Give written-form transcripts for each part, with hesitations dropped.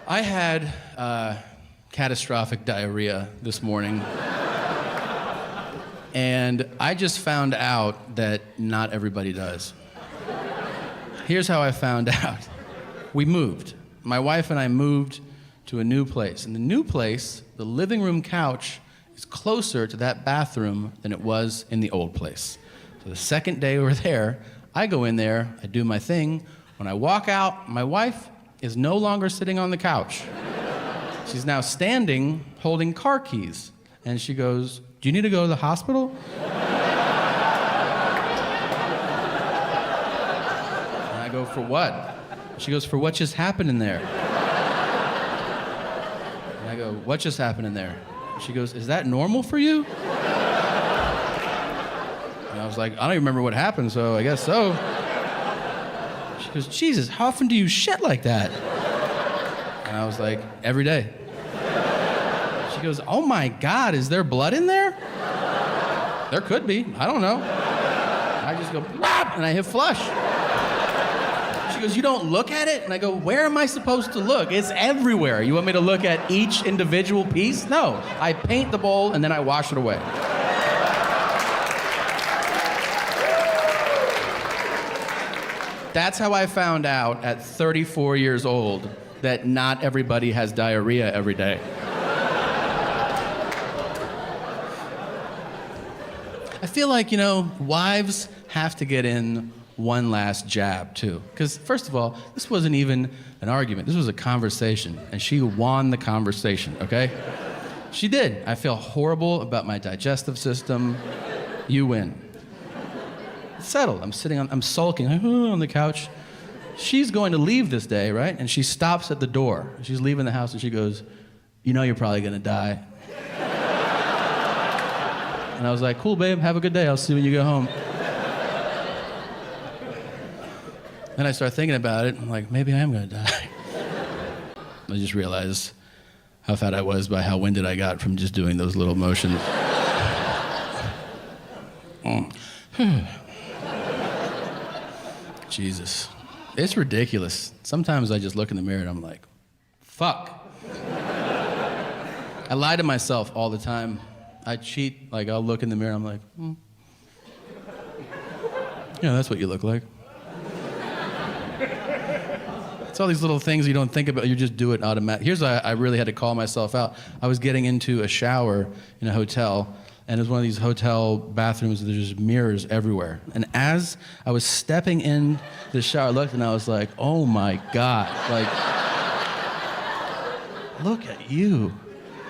I had catastrophic diarrhea this morning. And I just found out that not everybody does. Here's how I found out. We moved. My wife and I moved to a new place. In the new place, the living room couch is closer to that bathroom than it was in the old place. So the second day we were there, I go in there, I do my thing. When I walk out, my wife is no longer sitting on the couch. She's now standing, holding car keys. And she goes, "Do you need to go to the hospital?" And I go, "For what?" She goes, "For what just happened in there." And I go, "What just happened in there?" She goes, "Is that normal for you?" And I was like, "I don't even remember what happened, so I guess so." She goes, "Jesus, how often do you shit like that?" And I was like, "Every day." She goes, "Oh my God, is there blood in there?" There could be, I don't know. I just go, "Blop," and I hit flush. She goes, "You don't look at it?" And I go, "Where am I supposed to look? It's everywhere. You want me to look at each individual piece?" No, I paint the bowl and then I wash it away. That's how I found out at 34 years old that not everybody has diarrhea every day. I feel like, wives have to get in one last jab, too. Because, first of all, this wasn't even an argument. This was a conversation, and she won the conversation, okay? She did. I feel horrible about my digestive system. You win. It's settled. I'm sulking on the couch. She's going to leave this day, right? And she stops at the door. She's leaving the house, and she goes, "You know you're probably going to die." And I was like, "Cool, babe, have a good day. I'll see you when you go home." Then I start thinking about it. I'm like, maybe I am gonna die. I just realized how fat I was by how winded I got from just doing those little motions. Jesus. It's ridiculous. Sometimes I just look in the mirror and I'm like, fuck. I lie to myself all the time. I cheat, like I'll look in the mirror and I'm like, yeah, that's what you look like. It's all these little things you don't think about, you just do it automatically. Here's why I really had to call myself out. I was getting into a shower in a hotel, and it was one of these hotel bathrooms, there's just mirrors everywhere. And as I was stepping in the shower, I looked and I was like, oh my God, like, look at you.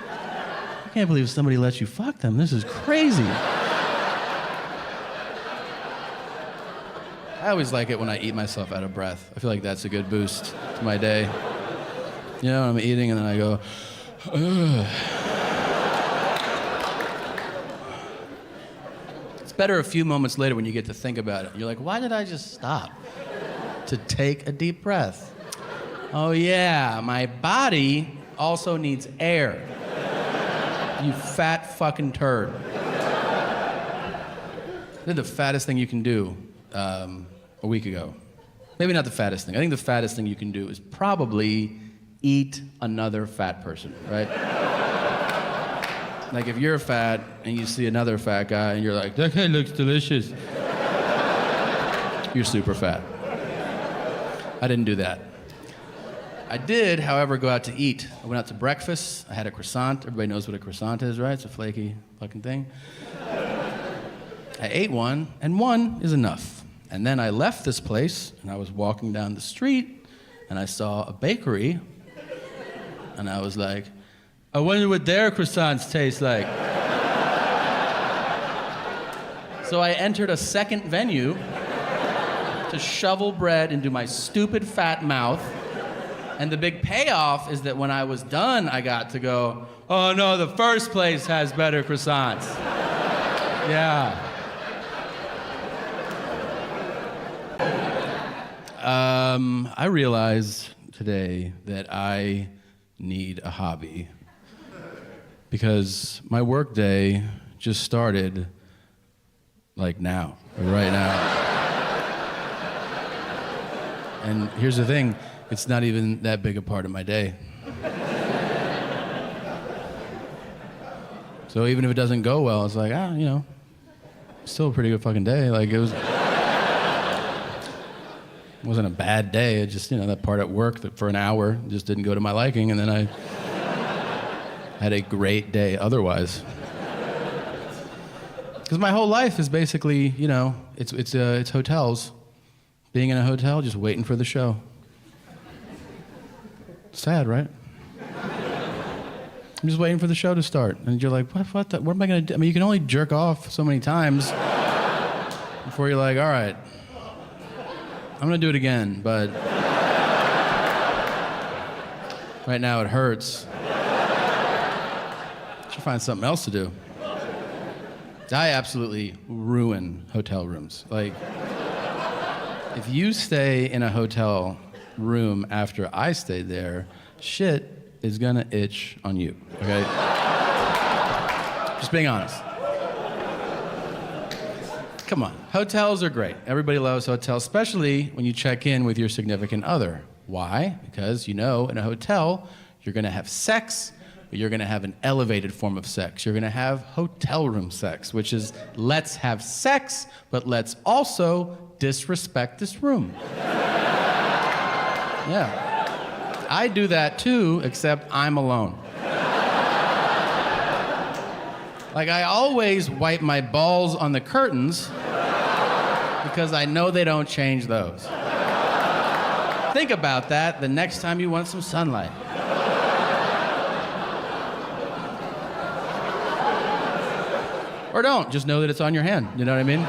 I can't believe somebody lets you fuck them. This is crazy. I always like it when I eat myself out of breath. I feel like that's a good boost to my day. You know, I'm eating and then I go, ugh. It's better a few moments later when you get to think about it. You're like, why did I just stop to take a deep breath? Oh yeah, my body also needs air. You fat fucking turd. I did the fattest thing you can do a week ago. Maybe not the fattest thing. I think the fattest thing you can do is probably eat another fat person, right? Like if you're fat and you see another fat guy and you're like, that guy looks delicious. You're super fat. I didn't do that. I did, however, go out to eat. I went out to breakfast. I had a croissant. Everybody knows what a croissant is, right? It's a flaky fucking thing. I ate one, and one is enough. And then I left this place, and I was walking down the street, and I saw a bakery, and I was like, I wonder what their croissants taste like. So I entered a second venue to shovel bread into my stupid fat mouth. And the big payoff is that when I was done, I got to go, oh no, the first place has better croissants. Yeah. I realized today that I need a hobby because my work day just started like now, right now. And here's the thing, it's not even that big a part of my day. So even if it doesn't go well, it's like, still a pretty good fucking day. Like it wasn't a bad day. It just, that part at work that for an hour just didn't go to my liking, and then I had a great day otherwise. Because my whole life is basically, it's hotels. Being in a hotel, just waiting for the show. Sad, right? I'm just waiting for the show to start. And you're like, what am I going to do? I mean, you can only jerk off so many times before you're like, all right, I'm going to do it again, but right now it hurts. I should find something else to do. I absolutely ruin hotel rooms. Like, if you stay in a hotel room after I stayed there, shit is gonna itch on you, okay? Just being honest. Come on, hotels are great. Everybody loves hotels, especially when you check in with your significant other. Why? Because in a hotel, you're gonna have sex, but you're gonna have an elevated form of sex. You're gonna have hotel room sex, which is let's have sex, but let's also disrespect this room. Yeah. I do that too, except I'm alone. Like, I always wipe my balls on the curtains because I know they don't change those. Think about that the next time you want some sunlight. Or don't, just know that it's on your hand, you know what I mean?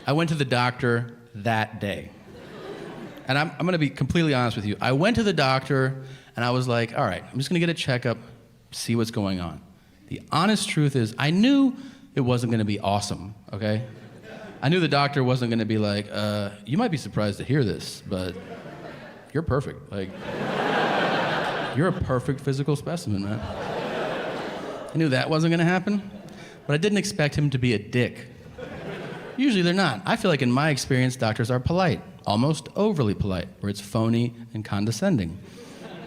I went to the doctor that day. And I'm gonna be completely honest with you. I went to the doctor and I was like, all right, I'm just gonna get a checkup, see what's going on. The honest truth is, I knew it wasn't gonna be awesome, okay? I knew the doctor wasn't gonna be like, you might be surprised to hear this, but you're perfect. Like, you're a perfect physical specimen, man. I knew that wasn't gonna happen, but I didn't expect him to be a dick. Usually they're not. I feel like in my experience, doctors are polite, almost overly polite, where it's phony and condescending.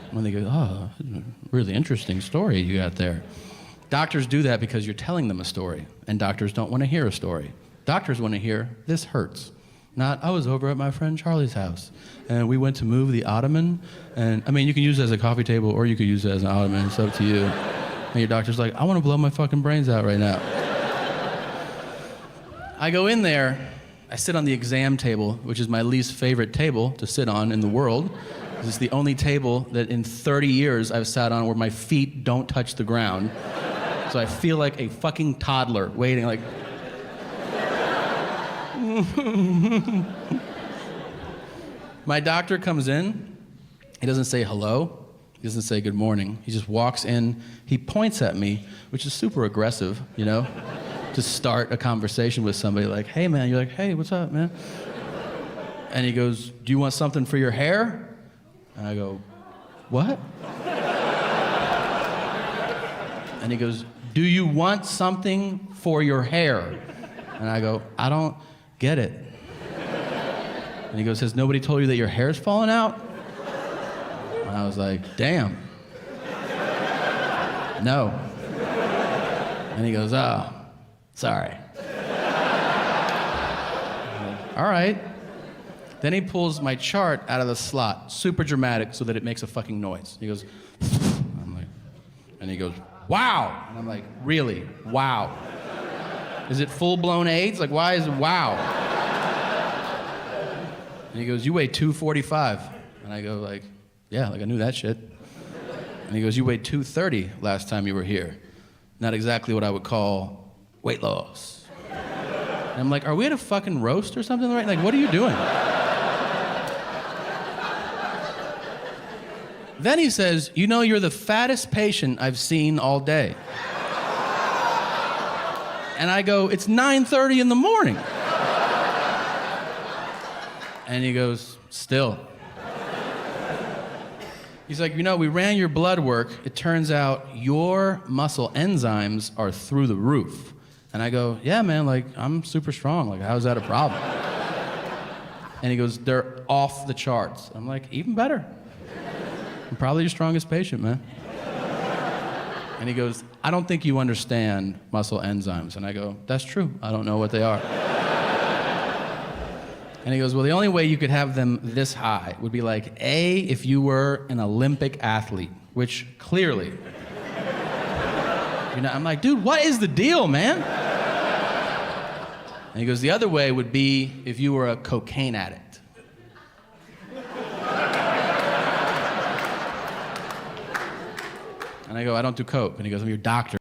When they go, oh, really interesting story you got there. Doctors do that because you're telling them a story, and doctors don't want to hear a story. Doctors want to hear, this hurts. Not, I was over at my friend Charlie's house, and we went to move the ottoman, and, I mean, you can use it as a coffee table, or you could use it as an ottoman, it's up to you. And your doctor's like, I want to blow my fucking brains out right now. I go in there, I sit on the exam table, which is my least favorite table to sit on in the world. It's the only table that in 30 years I've sat on where my feet don't touch the ground. So I feel like a fucking toddler waiting, like... My doctor comes in, he doesn't say hello, he doesn't say good morning, he just walks in, he points at me, which is super aggressive, to start a conversation with somebody, like, hey man, you're like, hey, what's up, man? And he goes, do you want something for your hair? And I go, what? And he goes, do you want something for your hair? And I go, I don't get it. And he goes, has nobody told you that your hair's falling out? And I was like, damn. No. And he goes, oh, sorry. All right. Then he pulls my chart out of the slot, super dramatic, so that it makes a fucking noise. He goes, I'm like, and he goes, wow. And I'm like, really? Wow. Is it full-blown AIDS? Like, why is it wow? And he goes, you weigh 245. And I go, like, yeah, like I knew that shit. And he goes, you weighed 230 last time you were here. Not exactly what I would call weight loss. And I'm like, are we at a fucking roast or something? Right? Like, what are you doing? Then he says, you're the fattest patient I've seen all day. And I go, it's 9:30 in the morning. And he goes, still. He's like, we ran your blood work. It turns out your muscle enzymes are through the roof. And I go, yeah, man, like, I'm super strong. Like, how is that a problem? And he goes, they're off the charts. I'm like, even better. I'm probably your strongest patient, man. And he goes, I don't think you understand muscle enzymes. And I go, that's true. I don't know what they are. And he goes, well, the only way you could have them this high would be like, A, if you were an Olympic athlete, which clearly, I'm like, dude, what is the deal, man? And he goes, the other way would be if you were a cocaine addict. And I go, I don't do coke. And he goes, I'm your doctor.